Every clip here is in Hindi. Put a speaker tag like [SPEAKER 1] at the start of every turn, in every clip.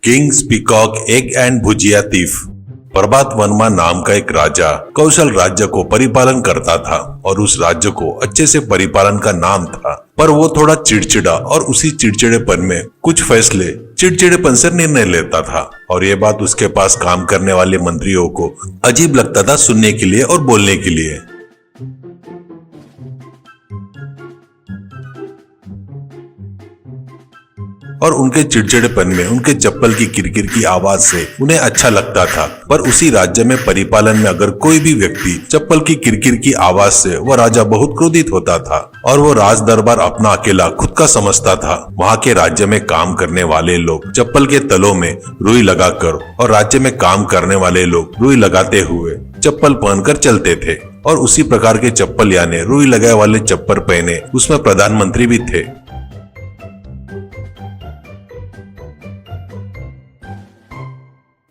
[SPEAKER 1] Kings peacock egg and bhujia thief. Prabhat Verma नाम का एक राजा कौशल राज्य को परिपालन करता था और उस राज्य को अच्छे से परिपालन का नाम था, पर वो थोड़ा चिड़चिड़ा और उसी चिड़चिड़ेपन में कुछ फैसले चिड़चिड़ेपन से निर्णय लेता था और ये बात उसके पास काम करने वाले मंत्रियों को अजीब लगता था सुनने के लिए और बोलने के लिए। और उनके चिड़चिड़ेपन में उनके चप्पल की किरकिर की आवाज से उन्हें अच्छा लगता था, पर उसी राज्य में परिपालन में अगर कोई भी व्यक्ति चप्पल की किरकिर की आवाज से वह राजा बहुत क्रोधित होता था और वो राज दरबार अपना अकेला खुद का समझता था। वहाँ के राज्य में काम करने वाले लोग चप्पल के तलों में रुई लगाकर और राज्य में काम करने वाले लोग रुई लगाते हुए चप्पल पहनकर चलते थे और उसी प्रकार के चप्पल यानी रुई लगाए वाले चप्पल पहने उसमें प्रधानमंत्री भी थे।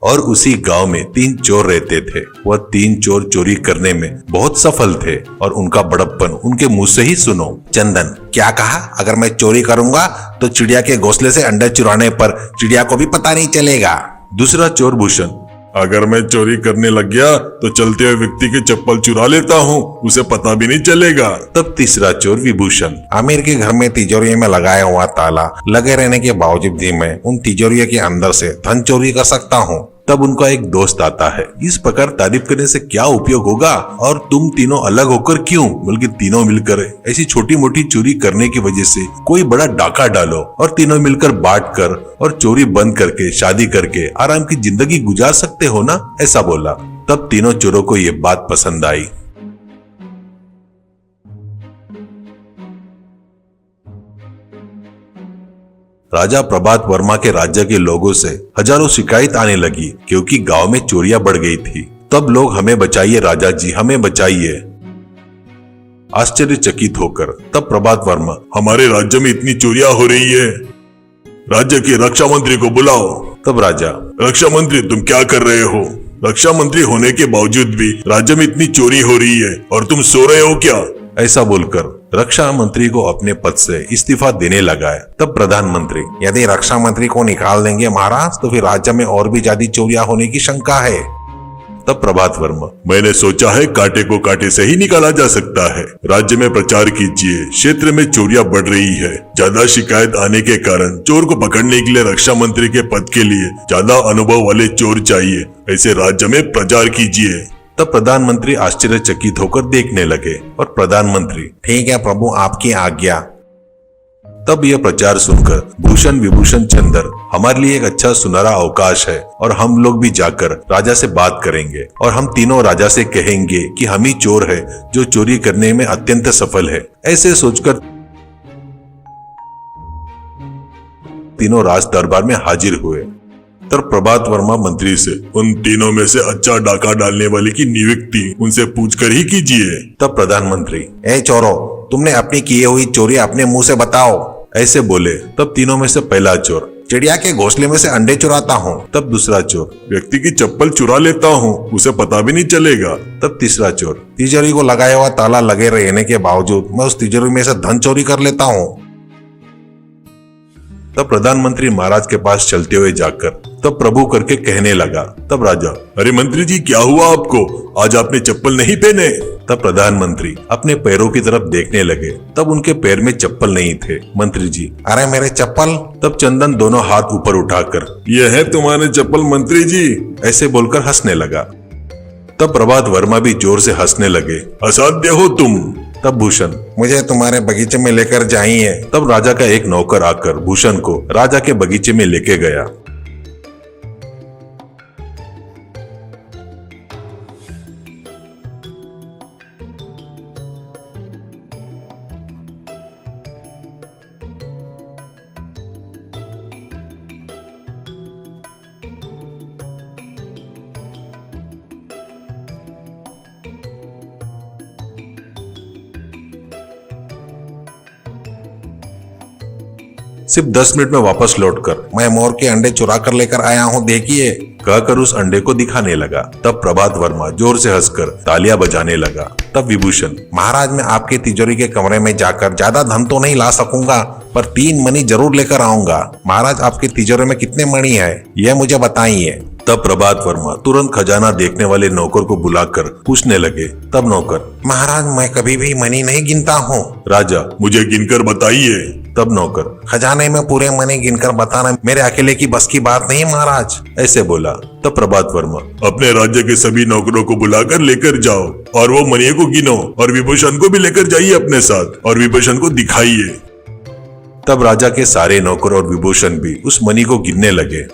[SPEAKER 1] और उसी गांव में 3 चोर रहते थे। वह 3 चोर चोरी करने में बहुत सफल थे और उनका बड़प्पन उनके मुंह से ही सुनो।
[SPEAKER 2] चंदन, क्या कहा? अगर मैं चोरी करूंगा तो चिड़िया के घोंसले से अंडे चुराने पर चिड़िया को भी पता नहीं चलेगा।
[SPEAKER 1] दूसरा चोर भूषण,
[SPEAKER 3] अगर मैं चोरी करने लग गया तो चलते हुए व्यक्ति की चप्पल चुरा लेता हूँ, उसे पता भी नहीं चलेगा।
[SPEAKER 1] तब तीसरा चोर विभूषण,
[SPEAKER 2] आमिर के घर में तिजोरी में लगाया हुआ ताला लगे रहने के बावजूद भी मैं उन तिजोरियों के अंदर से धन चोरी कर सकता हूँ।
[SPEAKER 1] तब उनका एक दोस्त आता है, इस प्रकार तारीफ करने से क्या उपयोग होगा और तुम तीनों अलग होकर क्यों, बल्कि तीनों मिलकर ऐसी छोटी मोटी चोरी करने की वजह से कोई बड़ा डाका डालो और तीनों मिलकर बांट कर और चोरी बंद करके शादी करके आराम की जिंदगी गुजार सकते हो ना, ऐसा बोला। तब तीनों चोरों को ये बात पसंद आई। राजा प्रभात वर्मा के राज्य के लोगों से हजारों शिकायत आने लगी क्योंकि गांव में चोरियां बढ़ गई थी। तब लोग हमें बचाइए राजा जी, हमें बचाइए, आश्चर्यचकित होकर तब प्रभात वर्मा,
[SPEAKER 3] हमारे राज्य में इतनी चोरियां हो रही है, राज्य के रक्षा मंत्री को बुलाओ।
[SPEAKER 1] तब राजा,
[SPEAKER 3] रक्षा मंत्री तुम क्या कर रहे हो? रक्षा मंत्री होने के बावजूद भी राज्य में इतनी चोरी हो रही है और तुम सो रहे हो क्या?
[SPEAKER 1] ऐसा बोलकर रक्षा मंत्री को अपने पद से इस्तीफा देने लगा है। तब प्रधानमंत्री,
[SPEAKER 2] यदि रक्षा मंत्री को निकाल देंगे महाराज तो फिर राज्य में और भी ज्यादा चोरियां होने की शंका है।
[SPEAKER 1] तब प्रभात वर्मा,
[SPEAKER 3] मैंने सोचा है कांटे को कांटे से ही निकाला जा सकता है। राज्य में प्रचार कीजिए, क्षेत्र में चोरियां बढ़ रही है। ज्यादा शिकायत आने के कारण चोर को पकड़ने के लिए रक्षा मंत्री के पद के लिए ज्यादा अनुभव वाले चोर चाहिए, ऐसे राज्य में प्रचार कीजिए।
[SPEAKER 1] तब प्रधानमंत्री आश्चर्यचकित होकर देखने लगे और प्रधानमंत्री,
[SPEAKER 2] ठीक है प्रभु, आपकी आज्ञा।
[SPEAKER 1] तब यह प्रचार सुनकर भूषण विभूषण चंदर, हमारे लिए एक अच्छा सुनहरा अवकाश है और हम लोग भी जाकर राजा से बात करेंगे और हम तीनों राजा से कहेंगे कि हम ही चोर है जो चोरी करने में अत्यंत सफल है। ऐसे सोचकर तीनों राज दरबार में हाजिर हुए।
[SPEAKER 3] तब प्रभात वर्मा मंत्री से, उन तीनों में से अच्छा डाका डालने वाले की नियुक्ति उनसे पूछकर ही कीजिए।
[SPEAKER 1] तब प्रधानमंत्री,
[SPEAKER 2] ए चोरों, तुमने अपनी की हुई चोरी अपने मुंह से बताओ,
[SPEAKER 1] ऐसे बोले। तब तीनों में से पहला चोर,
[SPEAKER 2] चिड़िया के घोंसले में से अंडे चुराता हूँ।
[SPEAKER 1] तब दूसरा चोर,
[SPEAKER 3] व्यक्ति की चप्पल चुरा लेता हूँ, उसे पता भी नहीं चलेगा।
[SPEAKER 1] तब तीसरा चोर,
[SPEAKER 2] तिजोरी को लगाया हुआ ताला लगे रहने के बावजूद मैं उस तिजोरी में से धन चोरी कर लेता हूँ।
[SPEAKER 1] तब प्रधानमंत्री महाराज के पास चलते हुए जाकर तब प्रभु करके कहने लगा। तब राजा,
[SPEAKER 3] अरे मंत्री जी क्या हुआ आपको, आज आपने चप्पल नहीं पहने?
[SPEAKER 1] तब प्रधानमंत्री अपने पैरों की तरफ देखने लगे। तब उनके पैर में चप्पल नहीं थे। मंत्री जी,
[SPEAKER 2] अरे मेरे चप्पल।
[SPEAKER 1] तब चंदन दोनों हाथ ऊपर उठाकर,
[SPEAKER 3] यह है तुम्हारे चप्पल मंत्री जी,
[SPEAKER 1] ऐसे बोलकर हंसने लगा। तब प्रभात वर्मा भी जोर से हंसने लगे।
[SPEAKER 3] असाध्य हो तुम।
[SPEAKER 1] तब भूषण,
[SPEAKER 2] मुझे तुम्हारे बगीचे में लेकर जाइए।
[SPEAKER 1] तब राजा का एक नौकर आकर भूषण को राजा के बगीचे में लेके गया।
[SPEAKER 2] सिर्फ 10 मिनट में वापस लौटकर मैं मोर के अंडे चुरा कर लेकर आया हूँ, देखिए।
[SPEAKER 1] कहकर उस अंडे को दिखाने लगा। तब प्रभात वर्मा जोर से हंसकर तालियां बजाने लगा। तब विभूषण,
[SPEAKER 2] महाराज मैं आपके तिजोरी के कमरे में जाकर ज्यादा धन तो नहीं ला सकूंगा, पर 3 मणि जरूर लेकर आऊंगा। महाराज आपके तिजोरी में कितने मणि है यह मुझे बताइए।
[SPEAKER 1] तब प्रभात वर्मा तुरंत खजाना देखने वाले नौकर को बुलाकर पूछने लगे। तब नौकर,
[SPEAKER 2] महाराज मैं कभी भी मणि नहीं गिनता हूँ।
[SPEAKER 1] राजा,
[SPEAKER 3] मुझे गिनकर बताइए।
[SPEAKER 1] तब नौकर,
[SPEAKER 2] खजाने में पूरे मणि गिनकर बताना मेरे अकेले की बस की बात नहीं महाराज।
[SPEAKER 1] ऐसे बोला। तब प्रभात वर्मा,
[SPEAKER 3] अपने राज्य के सभी नौकरों को बुलाकर लेकर जाओ और वो मणियों को गिनो और विभूषण को भी लेकर जाइए अपने साथ और विभूषण को दिखाइए।
[SPEAKER 1] तब राजा के सारे नौकर और विभूषण भी उस मणि को गिनने लगे।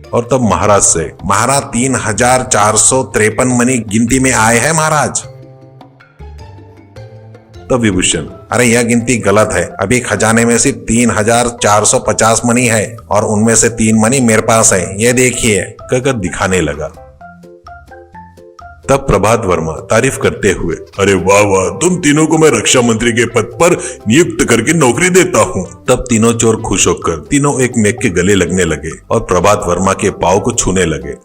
[SPEAKER 1] और तब महाराज से,
[SPEAKER 2] महाराज 3453 मणि गिनती में आए हैं महाराज।
[SPEAKER 1] तब विभूषण,
[SPEAKER 2] अरे यह गिनती गलत है, अभी खजाने में सिर्फ 3450 मणि है और उनमें से 3 मणि मेरे पास है, ये देखिए,
[SPEAKER 1] कहकर दिखाने लगा। तब प्रभात वर्मा तारीफ करते हुए,
[SPEAKER 3] अरे वाह वाह, तुम तीनों को मैं रक्षा मंत्री के पद पर नियुक्त करके नौकरी देता हूँ।
[SPEAKER 1] तब तीनों चोर खुश होकर तीनों एक मेघ के गले लगने लगे और प्रभात वर्मा के पांव को छूने लगे।